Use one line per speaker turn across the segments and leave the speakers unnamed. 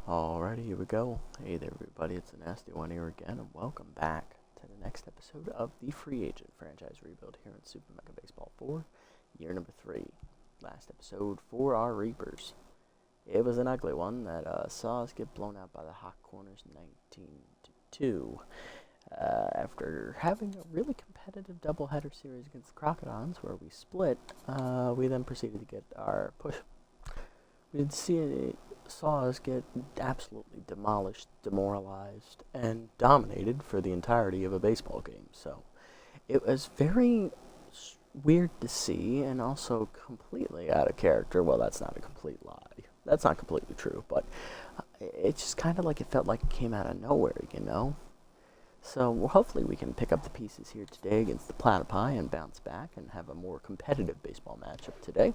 Alrighty, here we go. Hey there, everybody. It's the Nasty One here again, and welcome back to the next episode of the Free Agent Franchise Rebuild here in Super Mega Baseball 4, year number 3. Last episode for our Reapers. It was an ugly one that saw us get blown out by the Hot Corners 19-2. After having a really competitive doubleheader series against the Crocodiles, where we split, we then proceeded to get our push. We saw us get absolutely demolished, demoralized, and dominated for the entirety of a baseball game. So it was very weird to see, and also completely out of character. Well, that's not a complete lie. That's not completely true, but it's just kind of like it felt like it came out of nowhere, you know? So hopefully we can pick up the pieces here today against the Platypi and bounce back and have a more competitive baseball matchup today.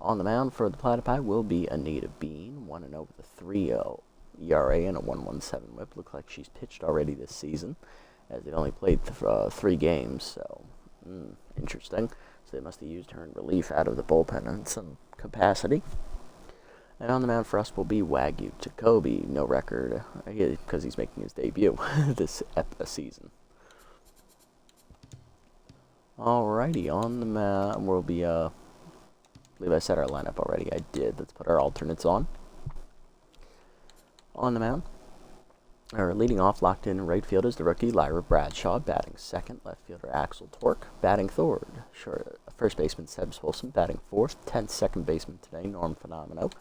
On the mound for the Platypi will be Anita Bean, 1-0 with a 3.0 ERA and a 1.17 whip. Looks like she's pitched already this season, as they only played 3 games, so interesting. So they must have used her in relief out of the bullpen in some capacity. And on the mound for us will be Wagyu Jacoby, no record, because he's making his debut this season. Alrighty, on the mound will be, I believe I said our lineup already. I did. Let's put our alternates on. On the mound, leading off, locked in right field is the rookie Lyra Bradshaw, batting second. Left fielder Axel Torque, batting third. First baseman Seb Swolson, batting fourth. 10th second baseman today, Norm Fenomeno.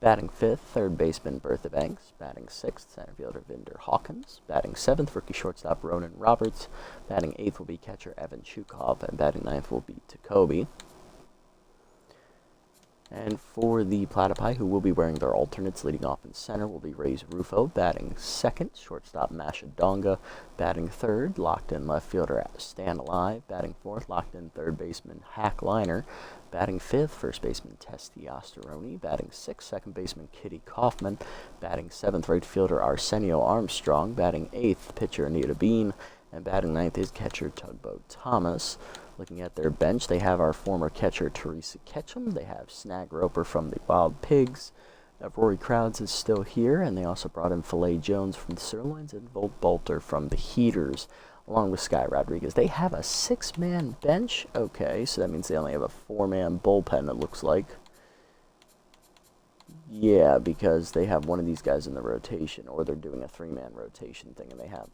Batting fifth, third baseman Bertha Banks. Batting sixth, center fielder Vinder Hawkins. Batting seventh, rookie shortstop Ronan Roberts. Batting eighth will be catcher Evan Chukov. And batting ninth will be Jacoby. And for the Platypi, who will be wearing their alternates, leading off in center will be Reyes Rufo. Batting second, shortstop Masha Donga. Batting third, locked in left fielder Stan Alive. Batting fourth, locked in third baseman Hack Liner. Batting fifth, first baseman Testi Osteroni. Batting sixth, second baseman Kitty Kaufman. Batting seventh, right fielder Arsenio Armstrong. Batting eighth, pitcher Anita Bean. And batting ninth is catcher Tugboat Thomas. Looking at their bench, they have our former catcher Teresa Ketchum. They have Snag Roper from the Wild Pigs. Rory Crowds is still here, and they also brought in Filet Jones from the Sirloins and Volt Bolter from the Heaters, along with Sky Rodriguez. They have a 6-man bench. Okay, so that means they only have a 4-man bullpen, it looks like. Yeah, because they have one of these guys in the rotation, or they're doing a 3-man rotation thing, and they have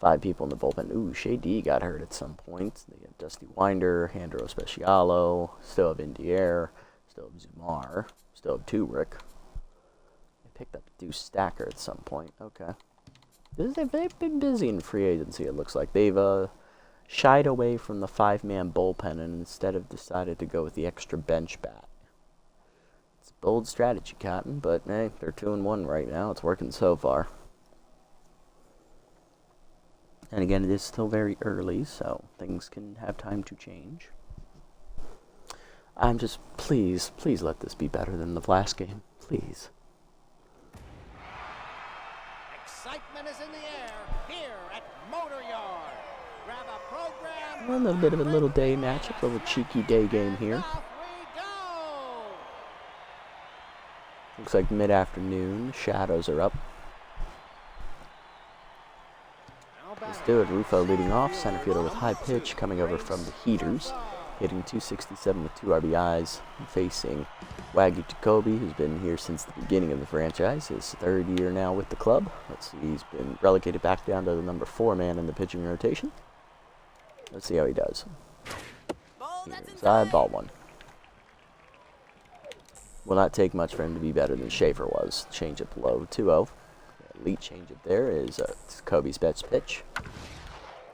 5 people in the bullpen. Ooh, Shay D got hurt at some point. They got Dusty Winder, Handro Specialo, still have Indier, still have Zumar, still have Tubrick. They picked up Deuce Stacker at some point. Okay. They've been busy in free agency, it looks like. They've shied away from the 5-man bullpen and instead have decided to go with the extra bench bat. It's a bold strategy, Cotton, but hey, they're 2-1 right now. It's working so far. And again, it is still very early, so things can have time to change. I'm just, please let this be better than the last game. Please.
Excitement is in the air here at Motor Yard. Grab a program.
A little bit of a little day matchup, a little cheeky day game here.
Off we go.
Looks like mid-afternoon. Shadows are up. Let's do it. Rufo leading off. Center fielder with high pitch coming over from the Heaters. Hitting .267 with 2 RBIs. Facing Wagyu Jacoby, who's been here since the beginning of the franchise. His 3rd year now with the club. Let's see, he's been relegated back down to the number 4 man in the pitching rotation. Let's see how he does. Inside, ball 1. Will not take much for him to be better than Schaefer was. Change up low, 2-0. Elite changeup there is Kobe's best pitch.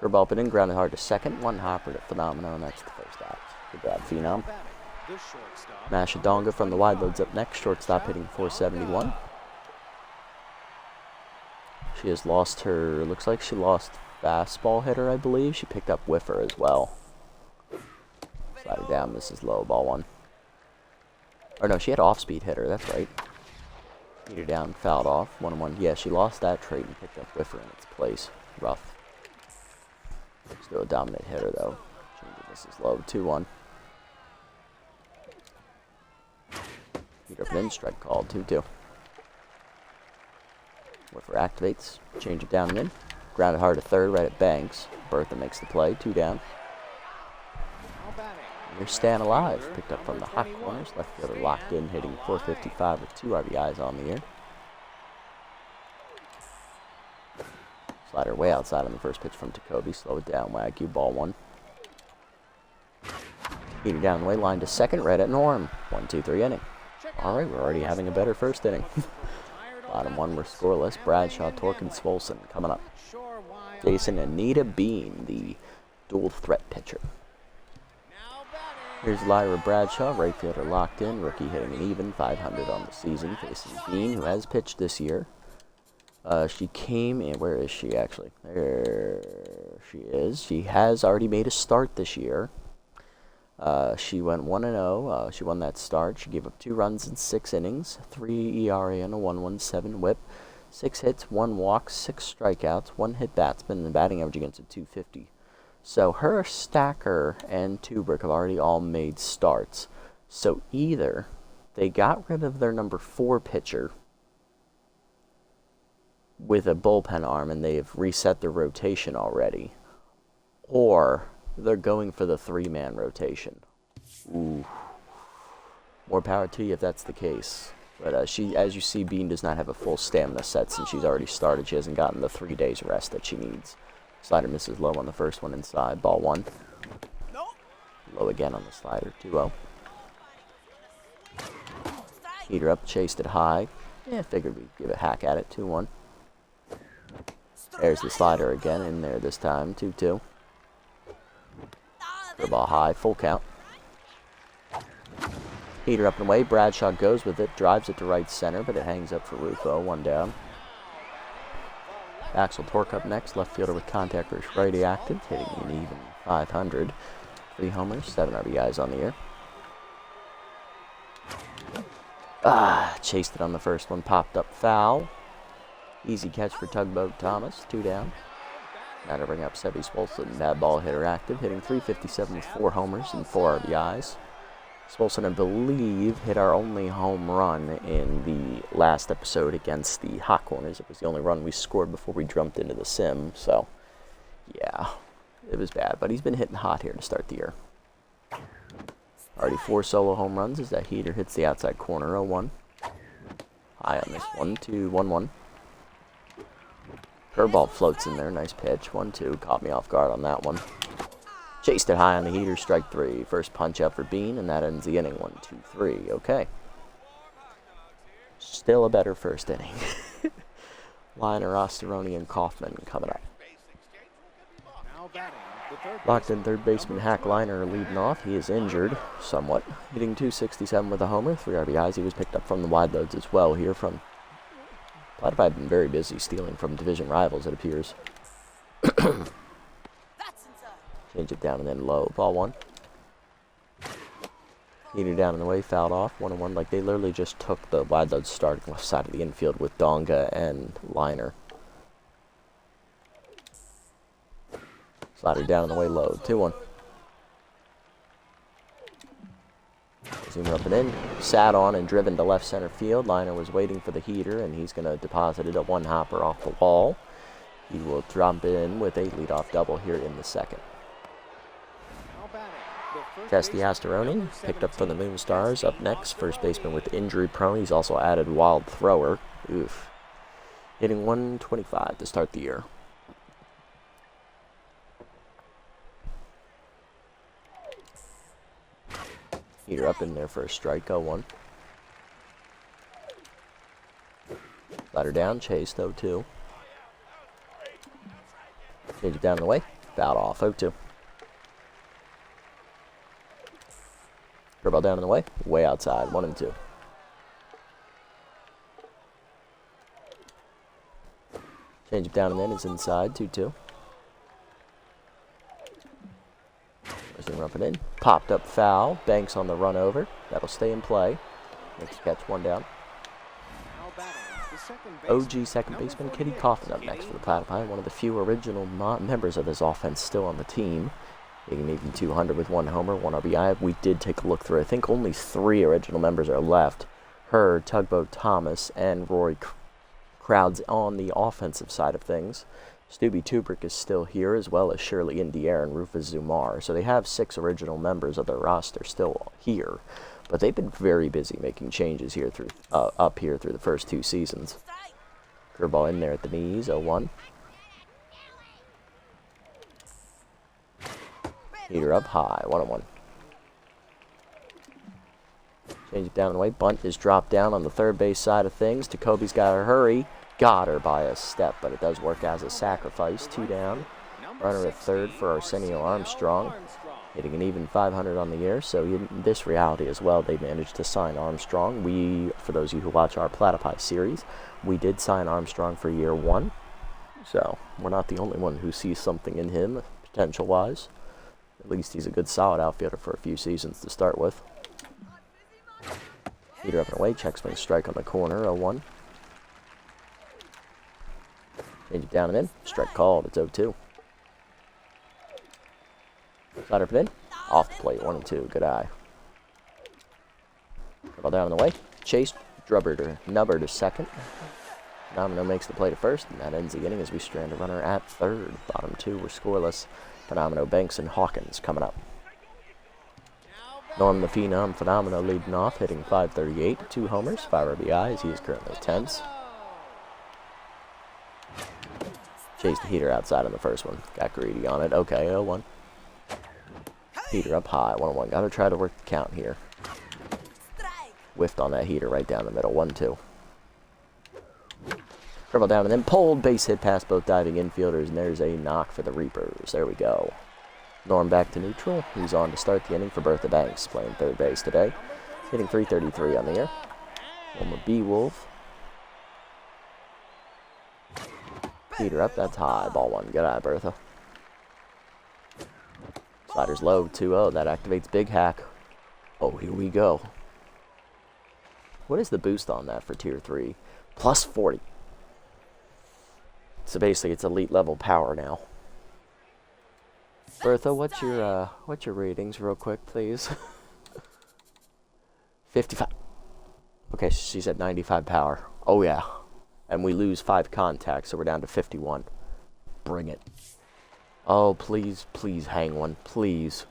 Curveball put in, grounded hard to second. 1 hopper to Phenomenal, and that's the first out. Good job, Phenom. Masha Donga from the wide loads up next. Shortstop hitting .471. She has lost her, looks like she lost fastball hitter, I believe. She picked up whiffer as well. Slider down, misses low, ball 1. Or no, she had off-speed hitter, that's right. Her down, fouled off, 1-1. Yeah, she lost that trait and picked up whiffer in its place. Rough. Still a dominant hitter, though. Change this is low, 2-1. Peter up and in, strike called, 2-2. Whiffer activates, change it down and in. Grounded hard to third, right at Banks. Bertha makes the play, 2 down. You're staying alive, picked up from the hot corners. Left fielder locked in, hitting .455 with 2 RBIs on the year. Slider way outside on the first pitch from Jacoby. Slow it down, Wagyu, ball 1. Heater down the way, line to second, right at Norm. 1-2-3 inning. Alright, we're already having a better first inning. Bottom 1 were scoreless. Bradshaw, Tork, and Swolson coming up. Jason Anita Bean, the dual threat pitcher. Here's Lyra Bradshaw, right fielder locked in. Rookie hitting an even .500 on the season. Facing Bean, who has pitched this year. She came in, where is she actually? There she is. She has already made a start this year. She went 1-0. She won that start. She gave up 2 runs in 6 innings, 3 ERA and a 1.17 WHIP, 6 hits, 1 walk, 6 strikeouts, 1 hit batsman, and the batting average against a .250. So her, Stacker, and Tubrick have already all made starts. So either they got rid of their number 4 pitcher with a bullpen arm and they've reset their rotation already, or they're going for the 3-man rotation. Ooh. More power to you if that's the case. But she, as you see, Bean does not have a full stamina set since she's already started. She hasn't gotten the 3 days rest that she needs. Slider misses low on the first one inside. Ball 1. Low again on the slider. 2-0. Heater up, chased it high. Yeah, figured we'd give a hack at it. 2-1. There's the slider again, in there this time. 2-2. Ball high, full count. Heater up and away. Bradshaw goes with it, drives it to right center, but it hangs up for Rufo. 1 down. Axel Tork up next. Left fielder with contact versus righty active, hitting an even .500. 3 homers, 7 RBIs on the year. Chased it on the first one, popped up foul. Easy catch for Tugboat Thomas. 2 down. Now to bring up Sebi Swolson, bad ball hitter active, hitting .357 with 4 homers and 4 RBIs. Swolson, I believe, hit our only home run in the last episode against the Hot Corners. It was the only run we scored before we jumped into the sim, so yeah, it was bad. But he's been hitting hot here to start the year. Already 4 solo home runs as that heater hits the outside corner. 0-1. High on this one, 2-1-1. Curveball floats in there, nice pitch. 1-2, caught me off guard on that one. Chased it high on the heater, strike 3. First punch out for Bean, and that ends the inning. 1-2-3, okay. Still a better first inning. Liner, Osteroni, and Kaufman coming up. Locked in third baseman Hack Liner leading off. He is injured somewhat. Hitting .267 with a homer, 3 RBIs. He was picked up from the wide loads as well here from... Platypi have been very busy stealing from division rivals, it appears. Change it down and then low. Ball 1. Heater down in the way, fouled off. 1-1. Like they literally just took the wide load starting left side of the infield with Donga and Liner. Slider down in the way, low. 2-1. Zoomer up and in. Sat on and driven to left center field. Liner was waiting for the heater, and he's going to deposit it at 1 hopper off the wall. He will drop in with a leadoff double here in the second. Testy Asteroni, picked up from the Moonstars. Up next, first baseman with injury prone. He's also added wild thrower. Oof. Hitting .125 to start the year. Heater up in there for a strike. 0-1. Ladder down, chase 0-2. Change it down the way, fouled off. 0-2. Curveball down in the way outside. 1-2. Change it down and then it's inside. 2-2. Zoomer up and in. Popped up foul. Banks on the run over. That'll stay in play. Next catch, 1 down. OG second baseman Kitty Kaufman up next for the Platypi. One of the few original members of this offense still on the team. Hitting even .200 with 1 homer, 1 RBI. We did take a look through. I think only 3 original members are left. her, Tugboat Thomas, and Roy crowds on the offensive side of things. Stubby Tubrick is still here, as well as Shirley Indiere and Rufus Zumar. So they have 6 original members of their roster still here. But they've been very busy making changes here through up here through the first 2 seasons. Curveball in there at the knees, 0-1. Heater up high, 1-1. Change it down the way. Bunt is dropped down on the third base side of things. Jacoby's got to hurry. Got her by a step, but it does work as a sacrifice. 2 down. Runner at third for Arsenio Armstrong. Hitting an even 500 on the year. So in this reality as well, they managed to sign Armstrong. For those of you who watch our Platypi series, we did sign Armstrong for year 1. So we're not the only one who sees something in him, potential-wise. At least he's a good solid outfielder for a few seasons to start with. Heater up and away. Check swing strike on the corner. 0-1. Change it down and in. Strike called. It's 0-2. Slider up and in. Off the plate. 1-2. Good eye. Ball down and away. Chase. Nubber to second. Phenomenal makes the play to first, and that ends the inning as we strand a runner at third. Bottom 2 were scoreless. Phenomenal, Banks, and Hawkins coming up. Norm the Phenom Phenomenal leading off, hitting .538, 2 homers, 5 RBIs. He is currently tense. Chased the heater outside on the first one. Got greedy on it. Okay, 0-1. Heater up high, 1-1. Got to try to work the count here. Whiffed on that heater right down the middle, 1-2. Dribble down and then pulled, base hit past both diving infielders, and there's a knock for the Reapers. There we go. Norm back to neutral. He's on to start the inning for Bertha Banks, playing third base today. Hitting .333 on the year. Wilma B. Wolf. Heater up, that's high. Ball 1. Good eye, Bertha. Slider's low, 2-0. That activates Big Hack. Oh, here we go. What is the boost on that for Tier 3? Plus 40. So basically, it's elite level power now. Bertha, what's your ratings, real quick, please? 55. Okay, she's at 95 power. Oh yeah, and we lose 5 contacts, so we're down to 51. Bring it. Oh please, please hang one, please.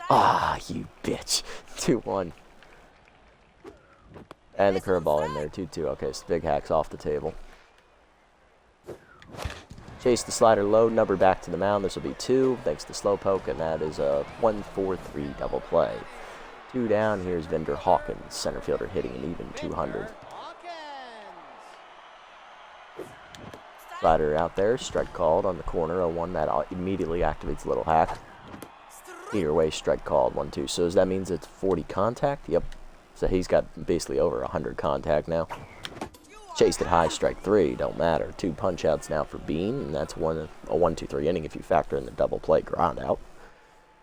Ah, you bitch. 2-1. And the curveball in there, 2-2. Okay, so Big Hack's off the table. Chase the slider low, number back to the mound. This will be 2, thanks to Slowpoke, and that is a 1-4-3 double play. 2 down, here's Vendor Hawkins, center fielder, hitting an even 200. Slider out there, strike called on the corner, 0-1. That immediately activates Little Hack. Either way, strike called, 1-2. So does that means it's 40 contact? Yep. So he's got basically over 100 contact now. Chased it high, strike 3, don't matter. 2 punch outs now for Bean, and that's a 1-2-3 inning if you factor in the double play ground out.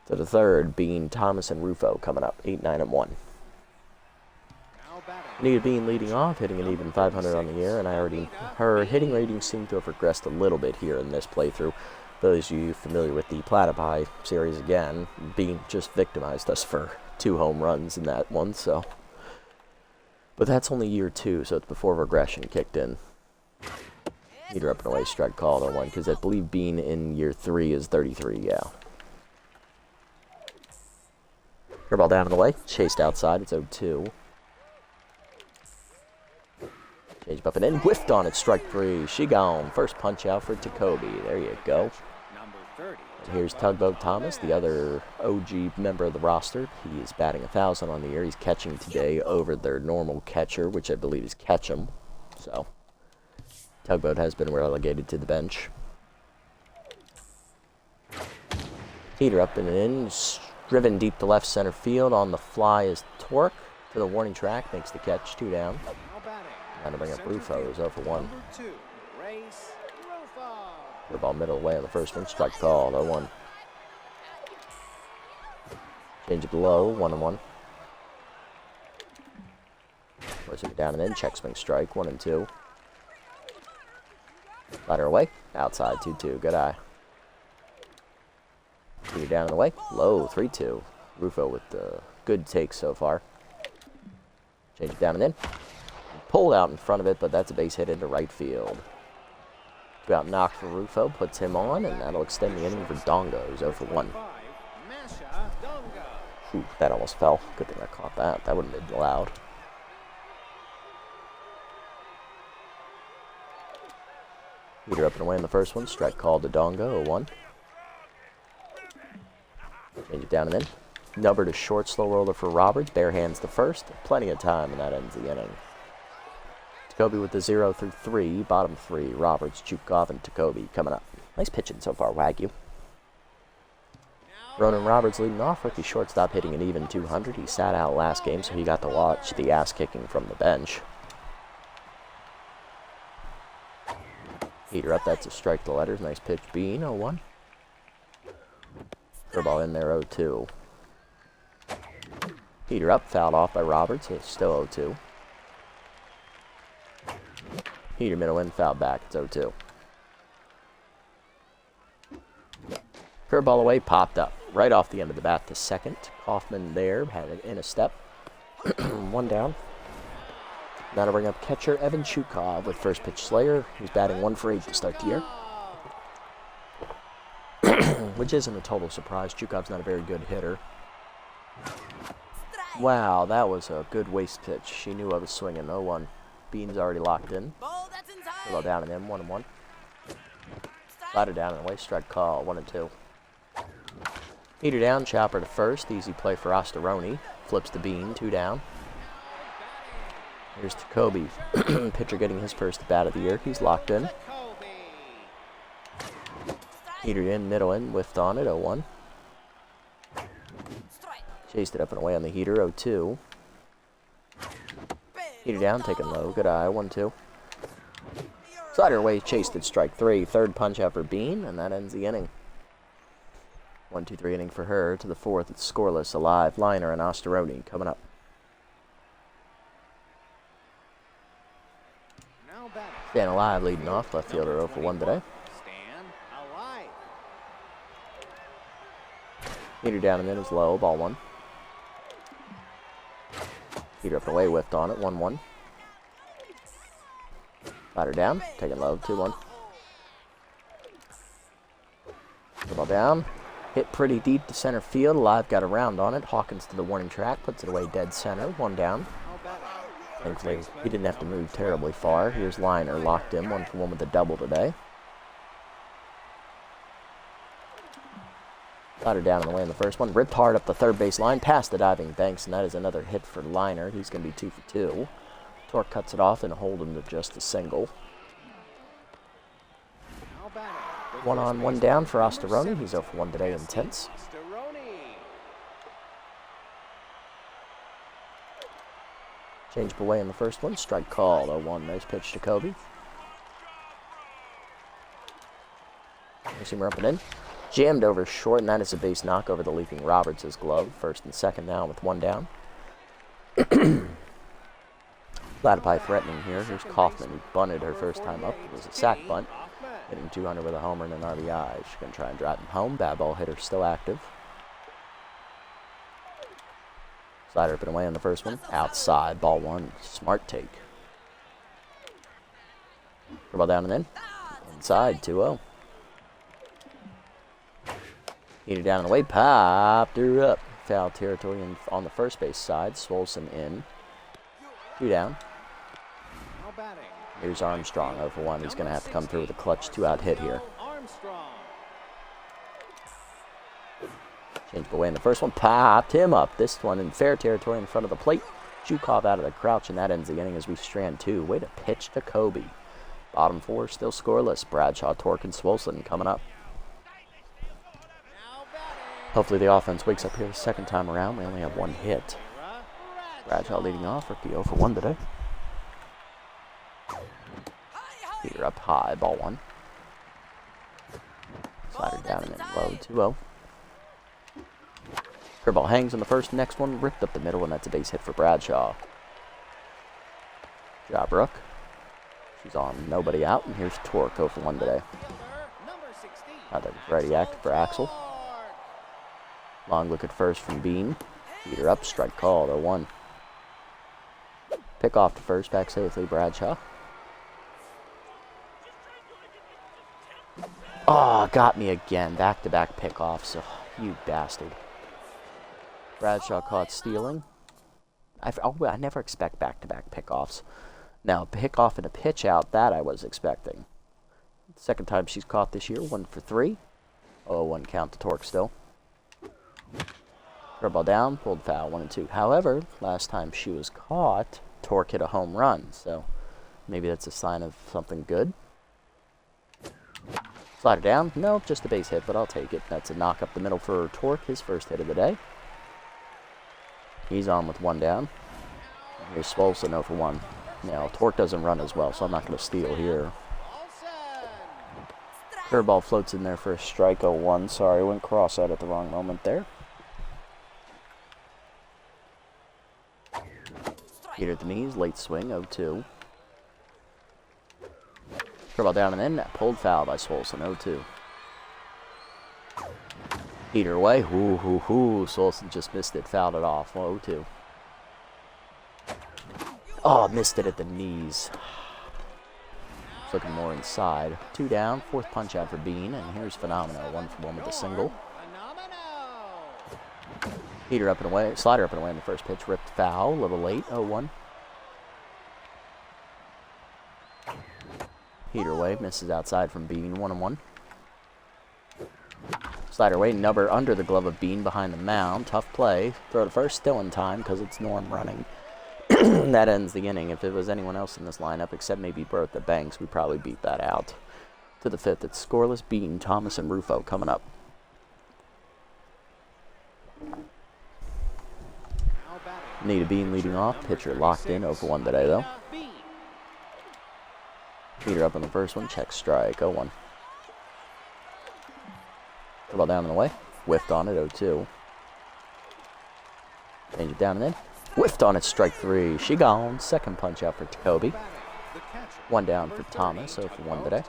To the third, Bean, Thomas, and Rufo coming up, 8, 9, and 1. Anita Bean leading off, hitting an even 500 on the year, and her hitting ratings seem to have regressed a little bit here in this playthrough. Those of you familiar with the Platypi series again, Bean just victimized us for 2 home runs in that one, so. But that's only year 2, so it's before regression kicked in. Meter up and away, strike called on 1, because I believe Bean in year 3 is 33, yeah. Curveball down and away, chased outside, it's 0-2. Change up and in, whiffed on it, strike 3. She gone. First punch out for Jacoby. There you go. And here's Tugboat Thomas, the other OG member of the roster. He is batting 1,000 on the year. He's catching today over their normal catcher, which I believe is Ketchum. So, Tugboat has been relegated to the bench. Heater up and in, driven deep to left center field. On the fly is Torque to the warning track, makes the catch, 2 down. Trying to bring up Rufo, who's 0-for-1. The ball middle away on the first one, strike called, 0-1. Change it low, 1-1. Forcing it down and in, check swing strike, 1-2. Slider away, outside, 2-2, good eye. Shoot down and away, low, 3-2. Rufo with the good takes so far. Change it down and in. Pulled out in front of it, but that's a base hit into right field. About knock for Rufo, puts him on, and that'll extend the inning for Dongo, who's 0 for 1. Ooh, that almost fell. Good thing I caught that. That wouldn't have been allowed. Heater up and away in the first one. Strike called to Dongo, 0-1. Change it down and in. Number to short, slow roller for Roberts. Bare hands the first. Plenty of time, and that ends the inning. Jacoby with the 0 through 3. Bottom 3. Roberts, Chukov, and Jacoby coming up. Nice pitching so far, Wagyu. Ronan Roberts leading off. Rookie shortstop hitting an even 200. He sat out last game, so he got to watch the ass kicking from the bench. Heater up. That's a strike to letters. Nice pitch, Bean. 0-1. Curveball in there, 0-2. Heater up, fouled off by Roberts. It's still 0-2. Heater middle in, fouled back. It's 0-2. Curveball away, popped up. Right off the end of the bat to second. Kaufman there, had it in a step. One down. Now to bring up catcher Evan Chukov with first pitch Slayer. He's batting 1 for 8 to start the year. Which isn't a total surprise. Chukov's not a very good hitter. Wow, that was a good waste pitch. She knew I was swinging. 0-1. Bean's already locked in. Well down and in. 1-1. Slider down and away. Strike call. 1-2. Heater down. Chopper to first. Easy play for Ostoroni. Flips to Bean. 2 down. Here's Jacoby. Pitcher getting his first at bat of the year. He's locked in. Heater in, middle in, whiffed on it, 0-1. Chased it up and away on the heater, 0-2. Heater down, taken low, good eye, 1-2. Slider away, chased it, strike 3. Third punch out for Bean, and that ends the inning. 1-2-3 inning for her. To the 4th, it's scoreless, alive, Liner and Ostoroni coming up. Stan alive, leading off, left fielder 0 for 1 today. Heater down and in is low, ball 1. Heater up and away, whiffed on it, 1-1. Slider down, taken low, 2-1. The ball down, hit pretty deep to center field. Alive got around on it. Hawkins to the warning track, puts it away dead center, 1 down. Thankfully, he didn't have to move terribly far. Here's Liner, locked in, 1 for 1 with a double today. Slider down and away in the first one. Ripped hard up the third base line, past the diving Banks, and that is another hit for Liner. He's going to be 2 for 2. Torque cuts it off and hold him to just a single. 1 on, 1 down for Ostoroni. He's 0 for 1 today, intense. Change away in the first one. Strike call, 0-1. Nice pitch to Kobe. Receiver up and in. Jammed over short, and that is a base knock over the leaping Roberts' glove. First and second now with 1 down. Platypi threatening here. Here's Kaufman, who bunted her first time up. It was a sack bunt. Hitting 200 with a homer and an RBI. She's going to try and drive him home. Bad ball hitter still active. Slider up and away on the first one. Outside, ball 1. Smart take. Ball down and in. Inside, 2-0. Heater down and away. Popped her up. Foul territory on the first base side. Swolson in. 2 down. Here's Armstrong, 0 for 1. He's going to have to come through with a clutch 2-out hit here. Changed away in the first one. Popped him up. This one in fair territory in front of the plate. Chukov out of the crouch, and that ends the inning as we strand 2. Way to pitch to Kobe. Bottom 4 still scoreless. Bradshaw, Torque, and Swolson coming up. Hopefully the offense wakes up here the second time around. We only have 1 hit. Bradshaw leading off. Rookie 0 for 1 today. Heater up high. Ball 1. Slider down and then low. 2-0. Curveball hangs on the first. Next one ripped up the middle, and that's a base hit for Bradshaw. Jobrook. She's on nobody out, and here's Torque 0 for 1 today. Another ready active for Axel. Long look at first from Bean. Heater up, strike called, 0-1. Pick off to first, back safely, Bradshaw. Oh, got me again. Back-to-back pickoffs. Oh, you bastard. Bradshaw caught stealing. I never expect back-to-back pickoffs. Now, a pickoff and a pitch out, that I was expecting. Second time she's caught this year, 1 for 3. Oh, 1 count to Torque still. Throw ball down, pulled foul, 1 and 2. However, last time she was caught, Torque hit a home run, so maybe that's a sign of something good. Slide her down. Nope, just a base hit, but I'll take it. That's a knock up the middle for Torque, his first hit of the day. He's on with 1 down. Here's Swolson 0 for 1. Now, Torque doesn't run as well, so I'm not going to steal here. Curveball floats in there for a strike 0-1. Sorry, went cross-eyed at the wrong moment there. Heater at the knees, late swing 0-2. Curveball down and in, pulled foul by Swolson 0-2. Heater away, Swolson just missed it, fouled it off, 0-2. Oh, missed it at the knees. Looking more inside. 2 down, 4th punch out for Bean, and here's Phenomeno, 1 for 1 with a single. Heater up and away, slider up and away in the first pitch, ripped foul, a little late, 0-1. Heater away, misses outside from Bean, 1-1. Slider away, Nubber under the glove of Bean behind the mound, tough play. Throw to first, still in time because it's Norm running. That ends the inning. If it was anyone else in this lineup, except maybe Bertha Banks, we'd probably beat that out. To the 5th, it's scoreless. Bean, Thomas, and Rufo coming up. Nita Bean leading off. Pitcher locked in, 0 for 1 today, though. Peter up on the first one. Check strike, 0-1. The ball down and away. Whiffed on it, 0-2. Change it down and in. Whiffed on it, strike 3. She gone. Second punch out for Jacoby. 1 down for Thomas, 0 for 1 today.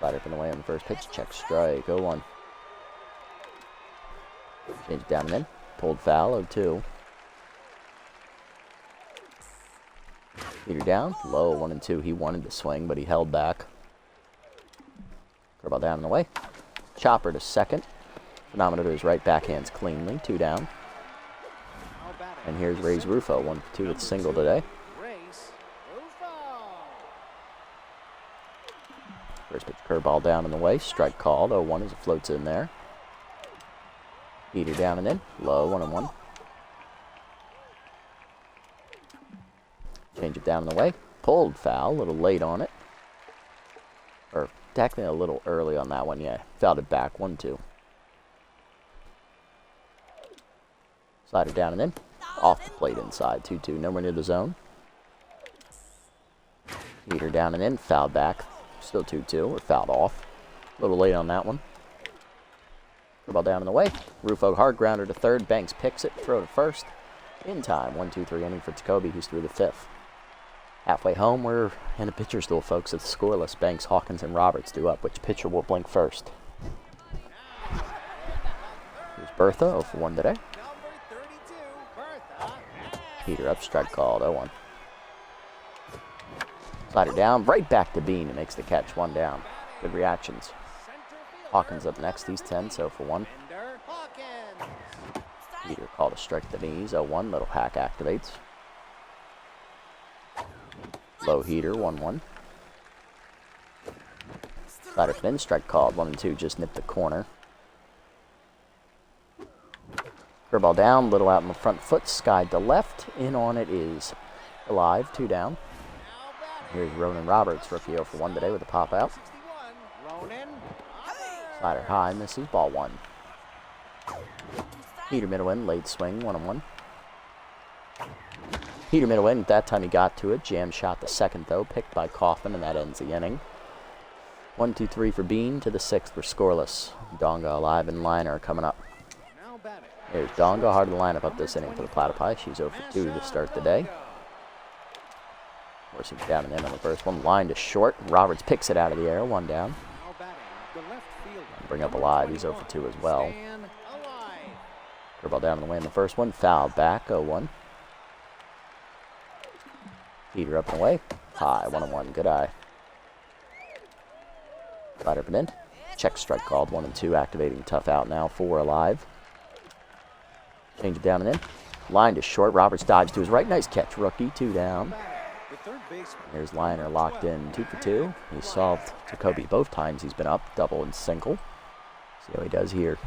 Slide up and away on the first pitch. Check strike, 0-1. Change it down and in. Pulled foul, 0-2. Peter down. Low, 1 and 2. He wanted to swing, but he held back. Curveball down and away. Chopper to second. Phenomenal to his right, backhands cleanly, 2 down. And here's Ray's Rufo, 1 for 2 with a single today. First pitch curveball down and away, strike called, 0-1 as it floats in there. Heater down and in, low, 1-1. Change it down and away, pulled foul, a little late on it. Or technically a little early on that one, yeah. Fouled it back, 1-2. Slider down and in. Off the plate inside. 2-2. Nowhere near the zone. Heater down and in. Fouled back. Still 2-2. Or fouled off. A little late on that one. Ball down in the way. Rufo hard grounder to third. Banks picks it. Throw to first. In time. 1-2-3 inning for Jacoby, who's through the 5th. Halfway home, we're in a pitcher's duel, folks. It's scoreless. Banks, Hawkins, and Roberts due up. Which pitcher will blink first? Here's Bertha, 0 for 1 today. Heater up, strike called, 0-1. Slider down, right back to Bean, who makes the catch, 1 down. Good reactions. Hawkins up next, he's 10, so for 1. Heater called a strike to the knees, 0-1, little hack activates. Low heater, 1-1. Slider spin, strike called, 1 and 2, just nipped the corner. Curveball down, little out in the front foot, skied to left. In on it is alive, 2 down. Here's Ronan Roberts, rookie 0 for 1 today with a pop out. Slider high, misses, ball 1. Heater middle in, late swing, 1-1. Heater middle in, that time he got to it. Jam shot the second though, picked by Kaufman, and that ends the inning. 1-2-3 for Bean, to the 6th, we're scoreless. Donga alive and liner coming up. Here's Donga, hard in the lineup up this inning for the Platypi. She's 0 for 2 to start the day. Forcing down and in on the first one. Line to short. Roberts picks it out of the air. 1 down. Bring up alive. He's 0 for 2 as well. Curveball down and away in the first one. Foul back, 0-1. Heater up and away. High, 1-1. Good eye. Right up and in. Check strike called, 1-2. Activating tough out now. 4 alive. Change it down and in. Line to short. Roberts dives to his right. Nice catch, rookie. 2 down. Here's Liner locked in. 2 for 2. He solved Jacoby both times he's been up. Double and single. See how he does here.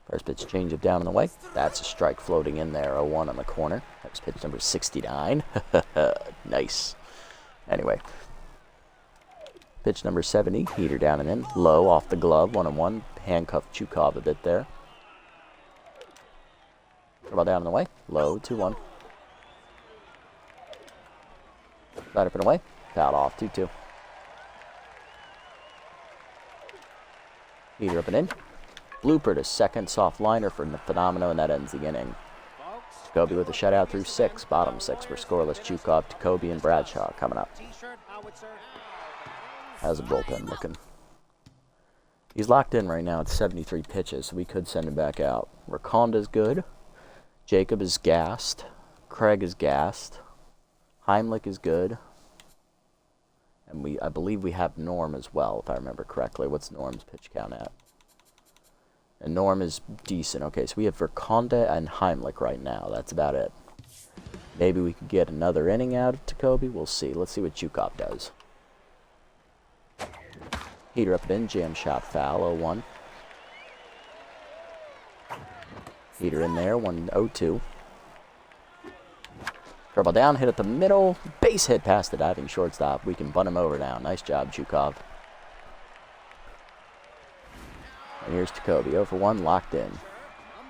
First pitch change it down and away. That's a strike floating in there. 0-1 on the corner. That's pitch number 69. Nice. Anyway. Pitch number 70. Heater down and in. Low off the glove. 1-1. Handcuffed Chukov a bit there. Curveball down and away. Low. 2-1. Right up and away. Foul off. 2-2. Heater up and in. Blooper to second, soft liner for Phenomenal, and that ends the inning. Jacoby with a shutout through 6. Bottom 6 for scoreless. Chukov, Jacoby, and Bradshaw coming up. How's the bullpen looking? He's locked in right now at 73 pitches, so we could send him back out. Rakonda's good. Jacob is gassed. Craig is gassed. Heimlich is good. And I believe we have Norm as well, if I remember correctly. What's Norm's pitch count at? And Norm is decent. Okay, so we have Verkonda and Heimlich right now. That's about it. Maybe we could get another inning out of Jacoby. We'll see. Let's see what Chukov does. Heater up and in. Jam shot foul. 0-1. Heater in there. 1-0-2. Curveball down. Hit at the middle. Base hit past the diving shortstop. We can bunt him over now. Nice job, Chukov. And here's Jacoby, 0 for 1, locked in.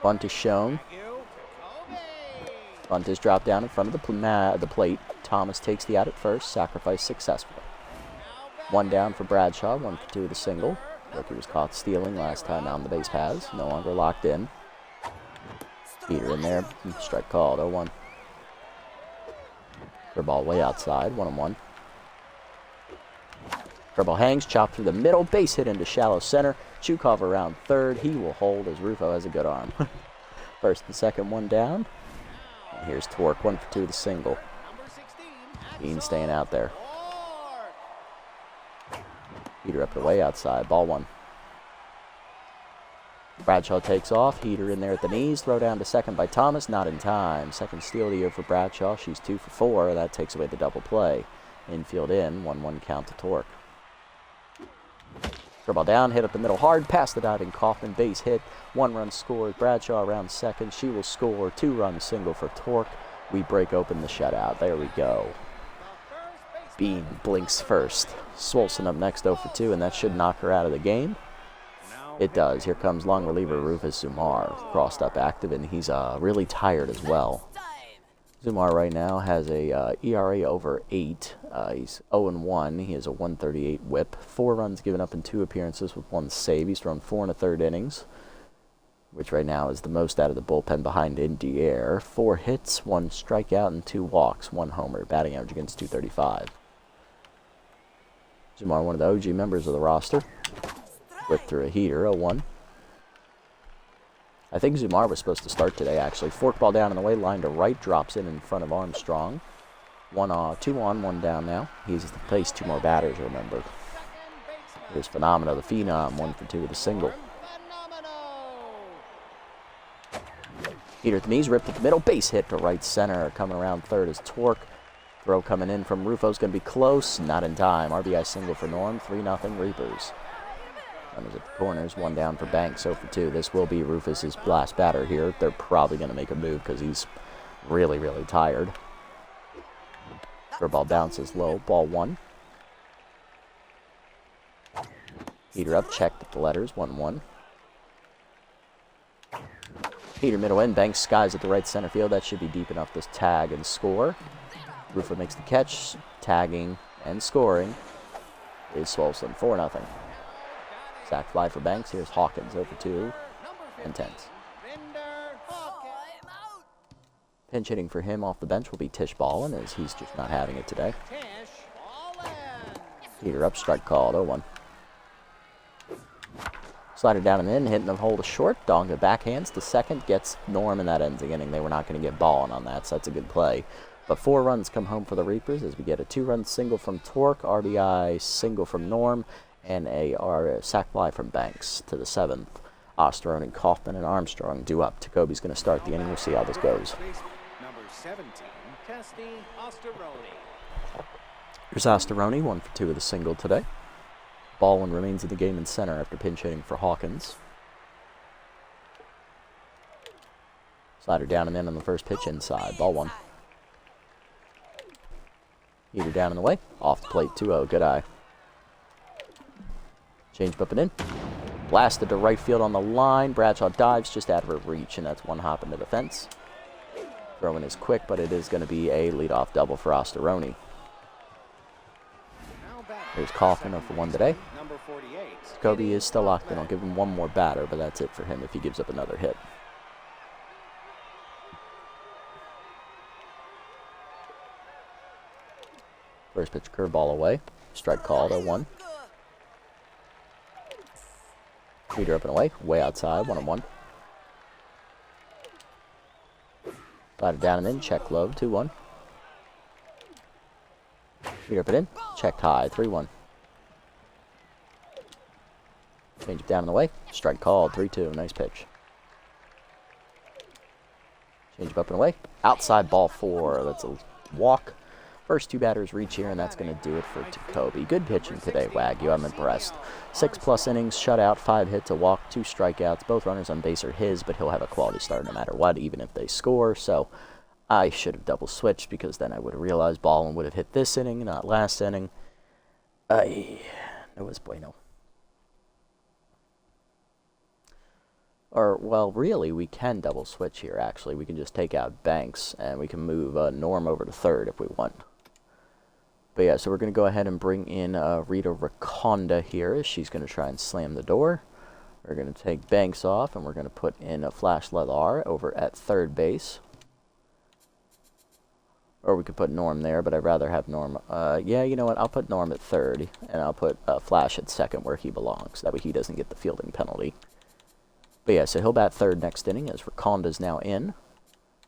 Bunt is shown. Bunt is dropped down in front of the plate. Thomas takes the out at first, sacrifice successful. 1 down for Bradshaw, 1 for 2 with a single. Rookie was caught stealing last time out on the base paths, no longer locked in. Peter in there, strike called, 0-1. Curveball way outside, 1-1. Curveball hangs, chopped through the middle, base hit into shallow center. Chukov around third. He will hold as Rufo has a good arm. First and second, 1 down. And here's Torque, 1 for 2 with a single. Bean staying out there. Heater up the way outside, ball 1. Bradshaw takes off. Heater in there at the knees. Throw down to second by Thomas. Not in time. Second steal of the year for Bradshaw. She's 2 for 4. That takes away the double play. Infield in. 1-1 count to Torque. Curveball down, hit up the middle hard, past the diving Kaufman, base hit, 1 run scored. Bradshaw around second, she will score, 2-run single for Torque. We break open the shutout. There we go. Bean blinks first. Swolson up next, 0 for 2, and that should knock her out of the game. It does. Here comes long reliever Rufus Zumar, crossed up active, and he's really tired as well. Zumar right now has a ERA over 8. He's 0-1. He has a 138 whip. 4 runs given up in 2 appearances with 1 save. He's thrown 4 1/3 innings, which right now is the most out of the bullpen behind Indy Air. 4 hits, 1 strikeout, and 2 walks, 1 homer. Batting average against .235. Zumar, one of the OG members of the roster. Whipped through a heater, 0-1. I think Zumar was supposed to start today, actually. Forkball down in the way, line to right, drops in front of Armstrong. 2 on, 1 down now. He's faced 2 more batters, remember. Here's Phenomenal, the Phenom, 1 for 2 with a single. Heater at the knees, ripped at the middle, base hit to right center. Coming around third is Torque. Throw coming in from Rufo's going to be close, not in time. RBI single for Norm, 3-0 Reapers. Runners at the corners, 1 down for Banks, 0 for 2. This will be Rufus's last batter here. They're probably going to make a move because he's really, really tired. Curveball bounces low, ball 1. Heater up, checked at the letters, 1-1. Heater middle in, Banks skies at the right center field. That should be deep enough to tag and score. Rufo makes the catch, tagging and scoring is Swolson, 4-0. Sack fly for Banks. Here's Hawkins, 0 for 2. Intense. Pinch hitting for him off the bench will be Tish Ballin, as he's just not having it today. Heater up, strike called, 0-1. Slider down and in, hitting the hole to short. Donga backhands to second, gets Norm, and that ends the inning. They were not going to get balling on that, so that's a good play. But 4 runs come home for the Reapers as we get a 2-run single from Torque, RBI single from Norm, and a sac fly from Banks to the 7th. Osterone, Kaufman, and Armstrong due up. Jacoby's going to start the inning. We'll see how this goes.
Number 17, Testy Osterone.
Here's Osterone, 1 for 2 with a single today. Baldwin remains in the game in center after pinch hitting for Hawkins. Slider down and in on the first pitch inside. Ball 1. Heater down and away. Off the plate 2-0. Good eye. Change up and in. Blasted to right field on the line. Bradshaw dives just out of her reach, and that's 1 hop into the fence. Throwing is quick, but it is going to be a leadoff double for Osterone. Here's Kaufman for 1 today. Jacoby is still locked in. I'll give him 1 more batter, but that's it for him if he gives up another hit. First pitch curveball away. Strike called, 0-1. Feeder up and away. Way outside, 1-1. Slider down and in. Check low, 2-1. Feeder up and in. Checked high, 3-1. Change it down and away. Strike called, 3-2. Nice pitch. Change it up and away. Outside, ball 4. That's a walk. First 2 batters reach here, and that's going to do it for Jacoby. Good pitching today, Wagyu. I'm impressed. 6+ innings, shutout, 5 hits, a walk, 2 strikeouts. Both runners on base are his, but he'll have a quality start no matter what, even if they score. So I should have double switched because then I would have realized Baldwin would have hit this inning, not last inning. It was bueno. Or, well, really, we can double switch here, actually. We can just take out Banks, and we can move Norm over to third if we want. But yeah, so we're going to go ahead and bring in Rita Raconda here. She's going to try and slam the door. We're going to take Banks off, and we're going to put in a Flash Leather over at third base. Or we could put Norm there, but I'd rather have Norm. Yeah, you know what? I'll put Norm at third, and I'll put Flash at second where he belongs. That way he doesn't get the fielding penalty. But yeah, so he'll bat third next inning as Raconda's now in.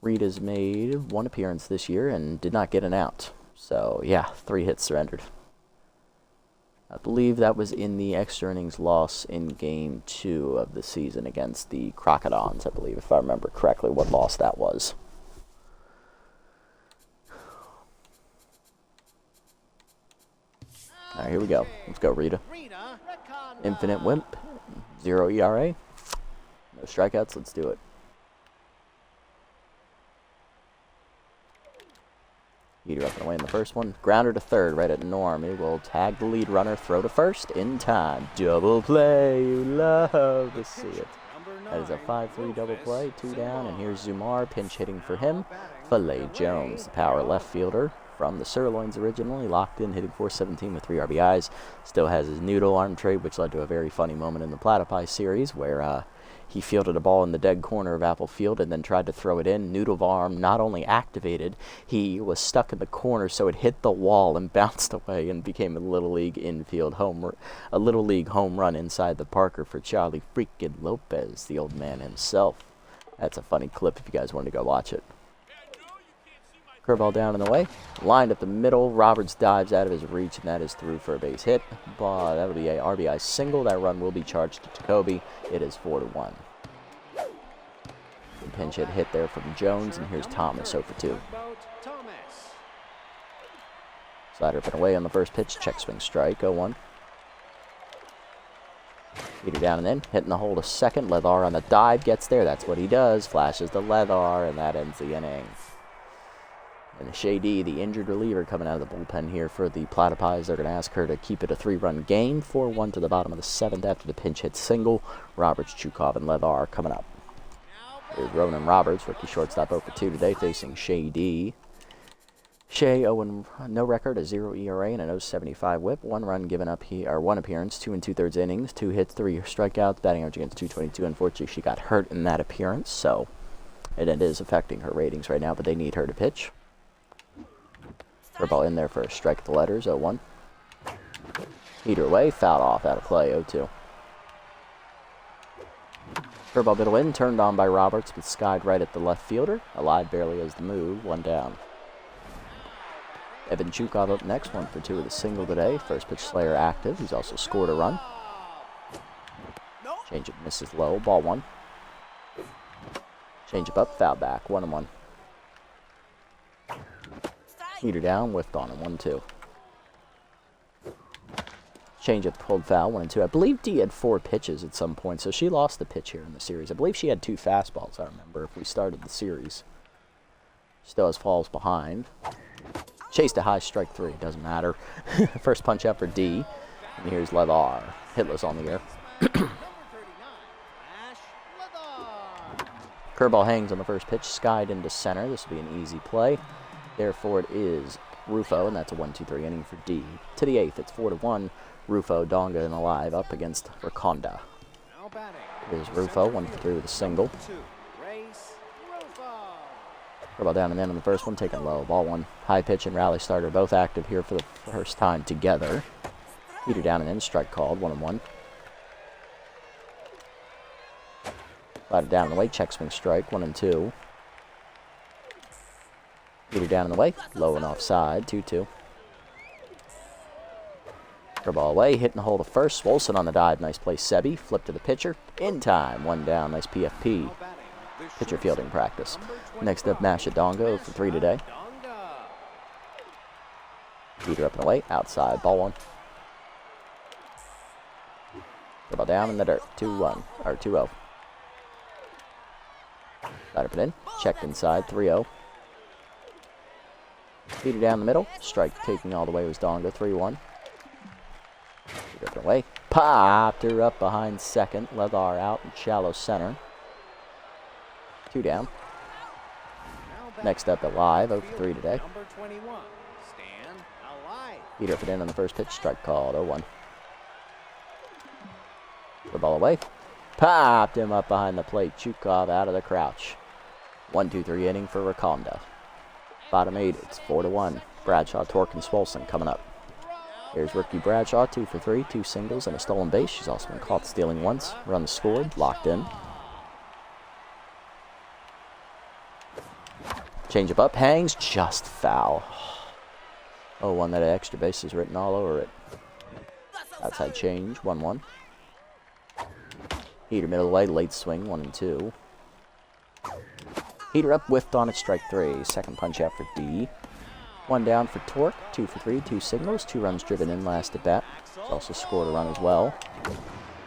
Rita's made 1 appearance this year and did not get an out. So yeah, 3 hits surrendered. I believe that was in the extra innings loss in Game 2 of the season against the Crocodons, I believe, if I remember correctly what loss that was. Alright, here we go. Let's go, Rita. Infinite Wimp, 0 ERA. No strikeouts, let's do it. Heater up and away in the first one. Grounder to third, right at Norm. He will tag the lead runner, throw to first in time. Double play, you love to see it. That is a 5-3 double play, 2 down, and here's Zumar, pinch hitting for him. Filet Jones, the power left fielder from the Sirloins originally, locked in, hitting .417 with 3 RBIs. Still has his noodle arm trade, which led to a very funny moment in the Platypi series where he fielded a ball in the dead corner of Apple Field and then tried to throw it in. Noodle arm not only activated, he was stuck in the corner, so it hit the wall and bounced away and became a Little League home run inside the Parker for Charlie freaking Lopez, the old man himself. That's a funny clip if you guys wanted to go watch it. Curveball down and away. Lined up the middle. Roberts dives out of his reach, and that is through for a base hit. That'll be a RBI single. That run will be charged to Jacoby. It is 4-1. Good pinch hit there from Jones, and here's Thomas 0 for 2. Slider up and away on the first pitch. Check swing strike, 0-1. Heater down and in. Hitting the hole to second. Leather on the dive. Gets there. That's what he does. Flashes the Leather, and that ends the inning. And Shady, the injured reliever, coming out of the bullpen here for the Platypis. They're going to ask her to keep it a 3-run game. 4-1 to the bottom of the 7th after the pinch hit single. Roberts, Chukov, and Leather are coming up. Here's Ronan Roberts, rookie shortstop 0 for 2 today, facing Shady. Shea, no record, a 0 ERA and a 0.75 whip. 1 run given up here, 1 appearance, 2 2/3 innings, 2 hits, 3 strikeouts, batting average against .222. Unfortunately, she got hurt in that appearance, so it is affecting her ratings right now, but they need her to pitch. Curveball in there for a strike at the letters, 0-1. Heater away, fouled off, out of play, 0-2. Curveball middle in, turned on by Roberts, but skied right at the left fielder. Alive barely as the move, 1 down. Evan Chukov up next, 1 for 2 with a single today. First pitch Slayer active. He's also scored a run. Changeup misses low, ball 1. Changeup up, foul back, 1-1. Heater down, whiffed on him, 1-2. Changeup pulled foul, 1-2. I believe Dee had 4 pitches at some point, so she lost the pitch here in the series. I believe she had 2 fastballs, I remember, if we started the series. Still has falls behind. Chased a high, strike 3, doesn't matter. First punch out for D. And here's Levar, hitless on the air. Curveball hangs on the first pitch, skied into center. This will be an easy play. Therefore, it is Rufo, and that's a 1-2-3 inning for D. To the 8th, it's 4-1. Rufo, Donga, and Alive up against Rakonda. Here's Rufo, 1 for 3 with a single. Curveball down and in on the first one, taken low. Ball 1. High pitch and rally starter, both active here for the first time together. Heater down and in, strike called, 1-1. Slider down and away, check swing strike, 1-2. Heater down and away, low and offside, 2-2. Curveball away, hit and hold of first. Swolson on the dive, nice play, Sebi. Flip to the pitcher, in time, 1 down, nice PFP. Pitcher fielding practice. Next up, Masha Dongo for 3 today. Heater up and away, outside, ball 1. Curveball down in the dirt, 2-1, or 2-0. Slider put in, checked inside, 3-0. Heater down the middle, strike taking all the way was Donga, 3-1. Heater up and away, popped her up behind second, Levar out in shallow center. 2 down. Next up, Alive, 0 for 3 today. Heater put in on the first pitch, strike called, 0-1. The ball away, popped him up behind the plate, Chukov out of the crouch. 1-2-3 inning for Rakonda. Bottom 8, it's 4-1. Bradshaw, Torque, and Swolson coming up. Here's rookie Bradshaw, 2 for 3, 2 singles and a stolen base. She's also been caught stealing once. Runs scored, locked in. Changeup up, hangs, just foul. 0-1, that extra base is written all over it. Outside change, 1-1. Heater middle away, late swing, 1-2. Heater up, whiffed on it, strike 3. Second punch out for D. 1 down for Torque, 2 for 3, 2 signals, 2 runs driven in last at bat. He's also scored a run as well.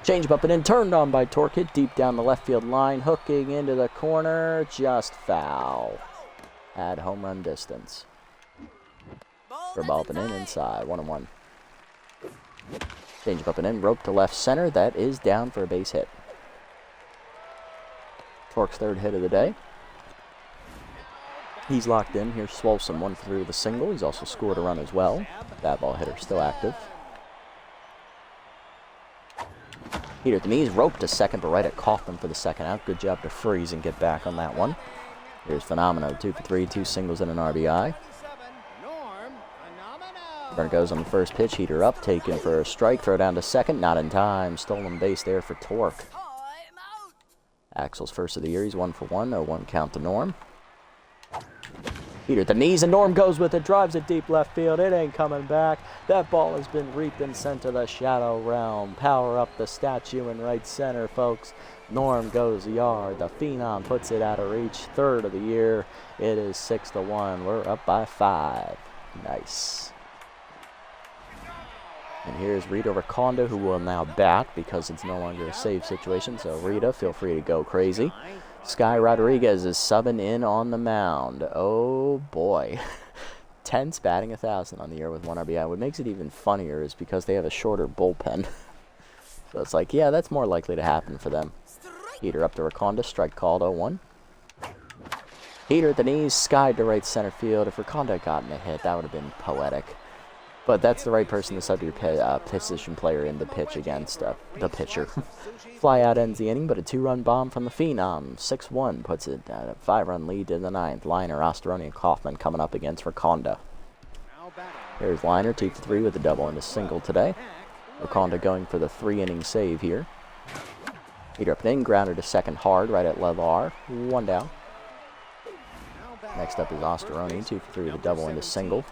Changeup up and in, turned on by Torque, hit deep down the left field line, hooking into the corner, just foul. At home run distance. For ball up and in, inside, 1-1. Changeup up and in, rope to left center, that is down for a base hit. Torque's 3rd hit of the day. He's locked in. Here's Swolson, 1 for 3 with a single. He's also scored a run as well. That ball hitter still active. Heater at the knees, rope to second, but right at Kaufman for the second out. Good job to freeze and get back on that one. Here's Phenomeno, 2 for 3, 2 singles and an RBI. Runner goes on the first pitch, Heater up, taken for a strike, throw down to second, not in time. Stolen base there for Torque. Axel's first of the year, he's 1 for 1, 0-1 count to Norm. Heater at the knees, and Norm goes with it, drives it deep left field. It ain't coming back. That ball has been reaped and sent to the shadow realm. Power up the statue in right center, folks. Norm goes yard. The Phenom puts it out of reach. 3rd of the year. It is 6-1. We're up by 5. Nice. And here's Rita Rakonda, who will now bat because it's no longer a save situation. So Rita, feel free to go crazy. Sky Rodriguez is subbing in on the mound. Oh boy. Tense, batting 1,000 on the year with 1 RBI. What makes it even funnier is because they have a shorter bullpen. So it's like, yeah, that's more likely to happen for them. Heater up to Rakonda, strike called, 0-1. Heater at the knees, skied to right center field. If Rakonda had gotten a hit, that would have been poetic. But that's the right person to sub your position player in the pitch against the pitcher. Fly out ends the inning, but a 2-run bomb from the Phenom. 6-1 puts it at a 5-run lead in the 9th. Liner, Osteroni, and Kaufman coming up against Rakonda. Here's Liner, 2 for 3 with a double and a single today. Rakonda going for the 3-inning save here. Heater up and in, grounder to second hard, right at Levar. 1 down. Next up is Osteroni, 2 for 3 with a double into single.